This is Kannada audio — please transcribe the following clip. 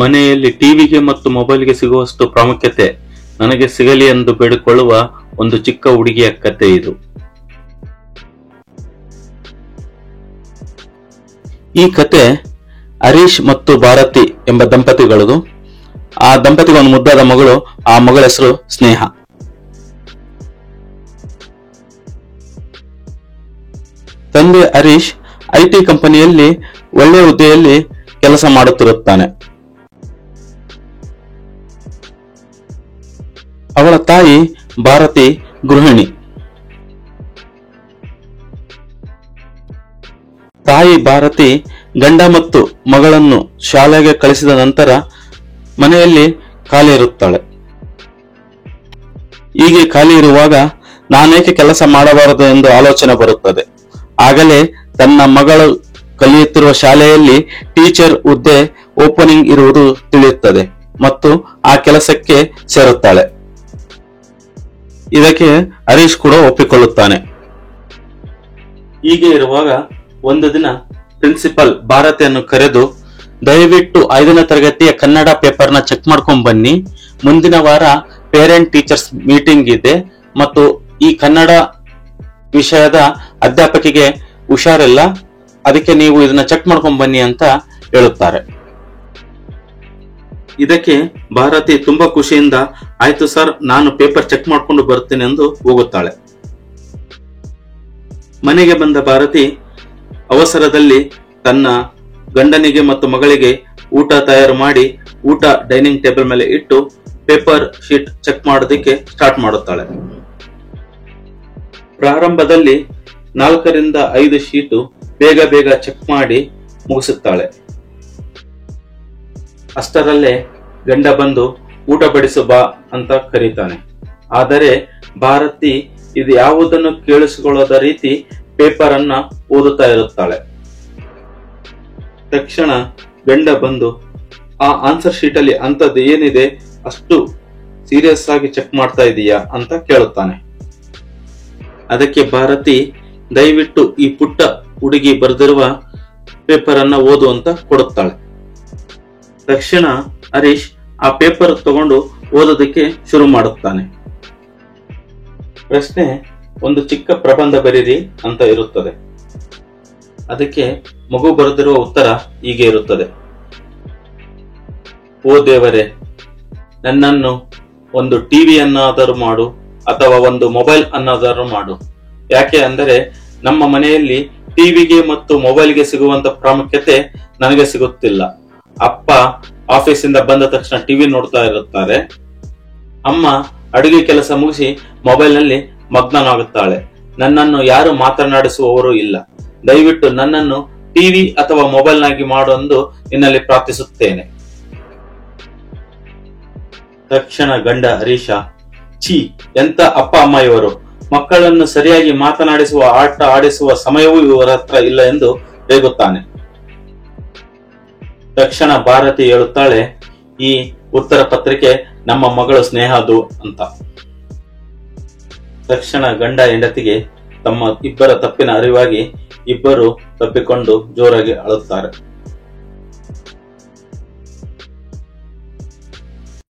ಮನೆಯಲ್ಲಿ ಟಿವಿಗೆ ಮತ್ತು ಮೊಬೈಲ್ಗೆ ಸಿಗುವಷ್ಟು ಪ್ರಾಮುಖ್ಯತೆ ನನಗೆ ಸಿಗಲಿ ಎಂದು ಬೇಡಿಕೊಳ್ಳುವ ಒಂದು ಚಿಕ್ಕ ಹುಡುಗಿಯ ಕತೆ ಇದು. ಈ ಕತೆ ಹರೀಶ್ ಮತ್ತು ಭಾರತಿ ಎಂಬ ದಂಪತಿಗಳದು. ಆ ದಂಪತಿಗೆ ಒಂದು ಮುದ್ದಾದ ಮಗಳು, ಆ ಮಗಳ ಹೆಸರು ಸ್ನೇಹ. ತಂದೆ ಹರೀಶ್ ಐಟಿ ಕಂಪನಿಯಲ್ಲಿ ಒಳ್ಳೆಯ ಹುದ್ದೆಯಲ್ಲಿ ಕೆಲಸ ಮಾಡುತ್ತಿರುತ್ತಾನೆ. ಅವಳ ತಾಯಿ ಭಾರತಿ ಗೃಹಿಣಿ. ತಾಯಿ ಭಾರತಿ ಗಂಡ ಮತ್ತು ಮಗಳನ್ನು ಶಾಲೆಗೆ ಕಳಿಸಿದ ನಂತರ ಮನೆಯಲ್ಲಿ ಖಾಲಿ ಇರುತ್ತಾಳೆ. ಹೀಗೆ ಖಾಲಿ ಇರುವಾಗ ನಾನೇಕೆ ಕೆಲಸ ಮಾಡಬಾರದು ಎಂದು ಆಲೋಚನೆ ಬರುತ್ತದೆ. ಆಗಲೇ ತನ್ನ ಮಗಳು ಕಲಿಯುತ್ತಿರುವ ಶಾಲೆಯಲ್ಲಿ ಟೀಚರ್ ಹುದ್ದೆ ಓಪನಿಂಗ್ ಇರುವುದು ತಿಳಿಯುತ್ತದೆ ಮತ್ತು ಆ ಕೆಲಸಕ್ಕೆ ಸೇರುತ್ತಾಳೆ. ಇದಕ್ಕೆ ಹರೀಶ್ ಕೂಡ ಒಪ್ಪಿಕೊಳ್ಳುತ್ತಾನೆ. ಹೀಗೆ ಇರುವಾಗ ಒಂದು ದಿನ ಪ್ರಿನ್ಸಿಪಲ್ ಭಾರತಿಯನ್ನು ಕರೆದು, ದಯವಿಟ್ಟು 5ನೇ ತರಗತಿಯ ಕನ್ನಡ ಪೇಪರ್ನ ಚೆಕ್ ಮಾಡ್ಕೊಂಡ್ ಬನ್ನಿ. ಮುಂದಿನ ವಾರ ಪೇರೆಂಟ್ ಟೀಚರ್ಸ್ ಮೀಟಿಂಗ್ ಇದೆ ಮತ್ತು ಈ ಕನ್ನಡ ವಿಷಯದ ಅಧ್ಯಾಪಕಿಗೆ ಹುಷಾರಿಲ್ಲ, ಅದಕ್ಕೆ ನೀವು ಇದನ್ನ ಚೆಕ್ ಮಾಡ್ಕೊಂಡ್ ಬನ್ನಿ ಅಂತ ಹೇಳುತ್ತಾರೆ. ಇದಕ್ಕೆ ಭಾರತಿ ತುಂಬಾ ಖುಷಿಯಿಂದ, ಆಯ್ತು ಸರ್, ನಾನು ಪೇಪರ್ ಚೆಕ್ ಮಾಡ್ಕೊಂಡು ಬರುತ್ತೇನೆ ಎಂದು ಹೋಗುತ್ತಾಳೆ. ಮನೆಗೆ ಬಂದ ಭಾರತಿ ಅವಸರದಲ್ಲಿ ತನ್ನ ಗಂಡನಿಗೆ ಮತ್ತು ಮಗಳಿಗೆ ಊಟ ತಯಾರು ಮಾಡಿ ಊಟ ಡೈನಿಂಗ್ ಟೇಬಲ್ ಮೇಲೆ ಇಟ್ಟು ಪೇಪರ್ ಶೀಟ್ ಚೆಕ್ ಮಾಡೋದಕ್ಕೆ ಸ್ಟಾರ್ಟ್ ಮಾಡುತ್ತಾಳೆ. ಪ್ರಾರಂಭದಲ್ಲಿ 4ರಿಂದ 5 ಶೀಟು ಬೇಗ ಬೇಗ ಚೆಕ್ ಮಾಡಿ ಮುಗಿಸುತ್ತಾಳೆ. ಅಷ್ಟರಲ್ಲೇ ಗಂಡ ಬಂದು ಊಟ ಬಡಿಸು ಬಾ ಅಂತ ಕರೀತಾನೆ. ಆದರೆ ಭಾರತಿ ಇದು ಯಾವುದನ್ನು ಕೇಳಿಸಿಕೊಳ್ಳದ ರೀತಿ ಪೇಪರ್ ಅನ್ನ ಓದುತ್ತಾ ಇರುತ್ತಾಳೆ. ತಕ್ಷಣ ಗಂಡ ಬಂದು, ಆ ಆನ್ಸರ್ ಶೀಟ್ ಅಲ್ಲಿ ಅಂತದ್ದು ಏನಿದೆ, ಅಷ್ಟು ಸೀರಿಯಸ್ ಆಗಿ ಚೆಕ್ ಮಾಡ್ತಾ ಇದೀಯಾ ಅಂತ ಕೇಳುತ್ತಾನೆ. ಅದಕ್ಕೆ ಭಾರತಿ, ದಯವಿಟ್ಟು ಈ ಪುಟ್ಟ ಹುಡುಗಿ ಬರೆದಿರುವ ಪೇಪರ್ ಅನ್ನ ಓದು ಅಂತ ಕೊಡುತ್ತಾಳೆ. ತಕ್ಷಣ ಹರೀಶ್ ಆ ಪೇಪರ್ ತಗೊಂಡು ಓದೋದಕ್ಕೆ ಶುರು ಮಾಡುತ್ತಾನೆ. ಪ್ರಶ್ನೆ, ಒಂದು ಚಿಕ್ಕ ಪ್ರಬಂಧ ಬರೀರಿ ಅಂತ ಇರುತ್ತದೆ. ಅದಕ್ಕೆ ಮಗು ಬರೆದಿರುವ ಉತ್ತರ ಹೀಗೆ ಇರುತ್ತದೆ: ಓ ದೇವರೇ, ನನ್ನನ್ನು ಒಂದು ಟಿವಿ ಅನ್ನಾದರೂ ಮಾಡು ಅಥವಾ ಒಂದು ಮೊಬೈಲ್ ಅನ್ನಾದರೂ ಮಾಡು. ಯಾಕೆ ಅಂದರೆ ನಮ್ಮ ಮನೆಯಲ್ಲಿ ಟಿವಿಗೆ ಮತ್ತು ಮೊಬೈಲ್ಗೆ ಸಿಗುವಂತ ಪ್ರಾಮುಖ್ಯತೆ ನನಗೆ ಸಿಗುತ್ತಿಲ್ಲ. ಅಪ್ಪ ಆಫೀಸಿಂದ ಬಂದ ತಕ್ಷಣ ಟಿವಿ ನೋಡ್ತಾ ಇರುತ್ತಾರೆ. ಅಮ್ಮ ಅಡುಗೆ ಕೆಲಸ ಮುಗಿಸಿ ಮೊಬೈಲ್ ನಲ್ಲಿ ಮಗ್ನನಾಗುತ್ತಾಳೆ. ನನ್ನನ್ನು ಯಾರು ಮಾತನಾಡಿಸುವವರು ಇಲ್ಲ. ದಯವಿಟ್ಟು ನನ್ನನ್ನು ಟಿವಿ ಅಥವಾ ಮೊಬೈಲ್ ನಾಗಿ ಮಾಡು ಎಂದು ನಿನ್ನಲ್ಲಿ ಪ್ರಾರ್ಥಿಸುತ್ತೇನೆ. ತಕ್ಷಣ ಗಂಡ ಹರೀಶ, ಛೀ, ಎಂತ ಅಪ್ಪ ಅಮ್ಮ ಇವರು, ಮಕ್ಕಳನ್ನು ಸರಿಯಾಗಿ ಮಾತನಾಡಿಸುವ ಆಟ ಆಡಿಸುವ ಸಮಯವೂ ಇವರ ಹತ್ರ ಇಲ್ಲ ಎಂದು ರೇಗುತ್ತಾನೆ. ತಕ್ಷಣ ಭಾರತಿ ಹೇಳುತ್ತಾಳೆ, ಈ ಉತ್ತರ ಪತ್ರಿಕೆ ನಮ್ಮ ಮಗಳು ಸ್ನೇಹದು ಅಂತ. ತಕ್ಷಣ ಗಂಡ ಹೆಂಡತಿಗೆ ತಮ್ಮ ಇಬ್ಬರ ತಪ್ಪಿನ ಅರಿವಾಗಿ ಇಬ್ಬರು ತಪ್ಪಿಕೊಂಡು ಜೋರಾಗಿ ಅಳುತ್ತಾರೆ.